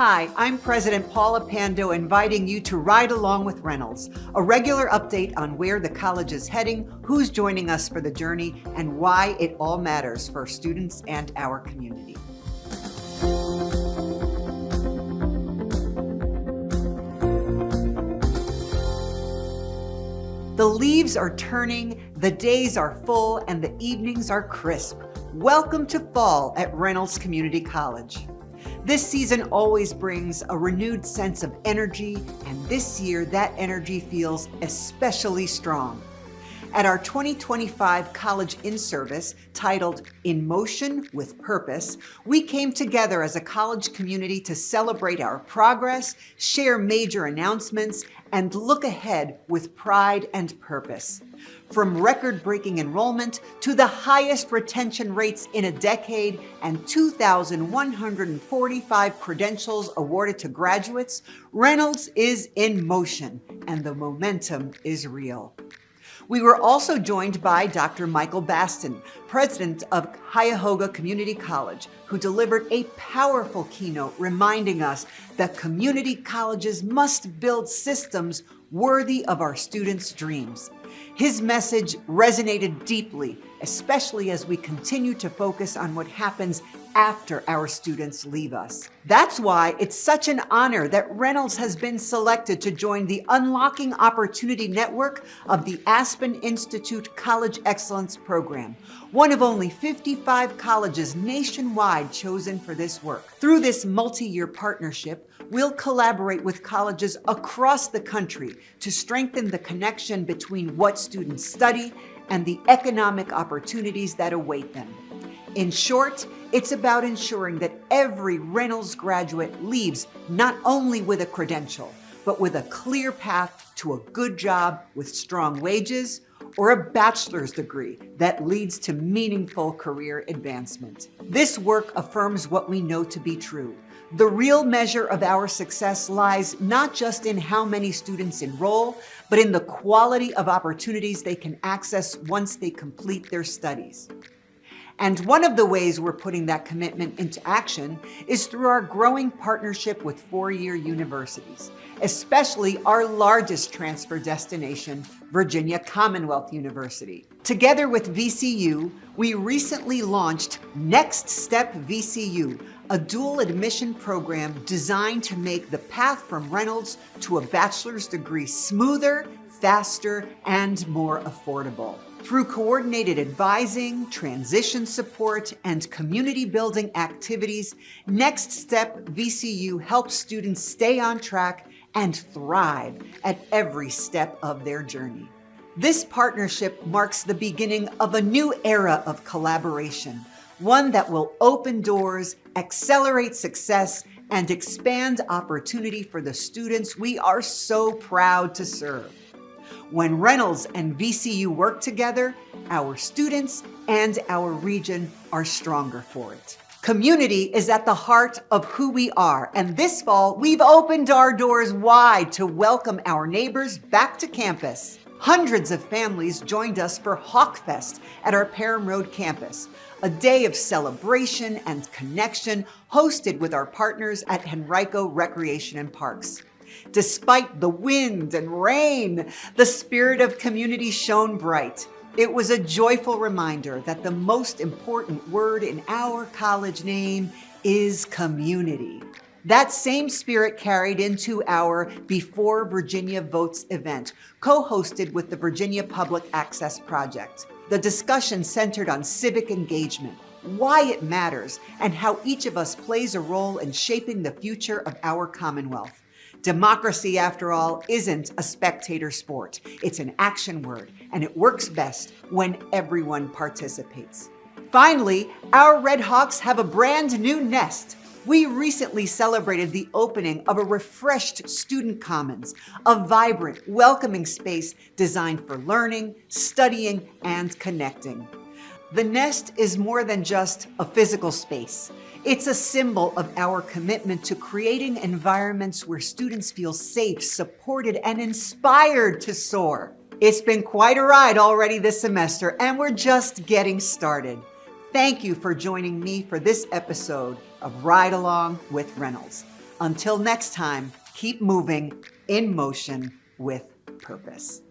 Hi, I'm President Paula Pando, inviting you to Ride Along with Reynolds, a regular update on where the college is heading, who's joining us for the journey, and why it all matters for students and our community. The leaves are turning, the days are full, and the evenings are crisp. Welcome to fall at Reynolds Community College. This season always brings a renewed sense of energy, and this year that energy feels especially strong. At our 2025 College In-Service, titled In Motion with Purpose, we came together as a college community to celebrate our progress, share major announcements, and look ahead with pride and purpose. From record-breaking enrollment to the highest retention rates in a decade and 2,145 credentials awarded to graduates, Reynolds is in motion, and the momentum is real. We were also joined by Dr. Michael Baston, president of Cuyahoga Community College, who delivered a powerful keynote reminding us that community colleges must build systems worthy of our students' dreams. His message resonated deeply, especially as we continue to focus on what happens after our students leave us. That's why it's such an honor that Reynolds has been selected to join the Unlocking Opportunity Network of the Aspen Institute College Excellence Program, one of only 55 colleges nationwide chosen for this work. Through this multi-year partnership, we'll collaborate with colleges across the country to strengthen the connection between what students study and the economic opportunities that await them. In short, it's about ensuring that every Reynolds graduate leaves not only with a credential, but with a clear path to a good job with strong wages or a bachelor's degree that leads to meaningful career advancement. This work affirms what we know to be true. The real measure of our success lies not just in how many students enroll, but in the quality of opportunities they can access once they complete their studies. And one of the ways we're putting that commitment into action is through our growing partnership with four-year universities, especially our largest transfer destination, Virginia Commonwealth University. Together with VCU, we recently launched Next Step VCU, a dual admission program designed to make the path from Reynolds to a bachelor's degree smoother, faster, and more affordable. Through coordinated advising, transition support, and community building activities, Next Step VCU helps students stay on track and thrive at every step of their journey. This partnership marks the beginning of a new era of collaboration, one that will open doors, accelerate success, and expand opportunity for the students we are so proud to serve. When Reynolds and VCU work together, our students and our region are stronger for it. Community is at the heart of who we are, and this fall, we've opened our doors wide to welcome our neighbors back to campus. Hundreds of families joined us for Hawkfest at our Parham Road campus, a day of celebration and connection hosted with our partners at Henrico Recreation and Parks. Despite the wind and rain, the spirit of community shone bright. It was a joyful reminder that the most important word in our college name is community. That same spirit carried into our Before Virginia Votes event, co-hosted with the Virginia Public Access Project. The discussion centered on civic engagement, why it matters, and how each of us plays a role in shaping the future of our Commonwealth. Democracy, after all, isn't a spectator sport. It's an action word, and it works best when everyone participates. Finally, our Red Hawks have a brand new nest. We recently celebrated the opening of a refreshed student commons, a vibrant, welcoming space designed for learning, studying, and connecting. The nest is more than just a physical space. It's a symbol of our commitment to creating environments where students feel safe, supported, and inspired to soar. It's been quite a ride already this semester, and we're just getting started. Thank you for joining me for this episode of Ride Along with Reynolds. Until next time, keep moving in motion with purpose.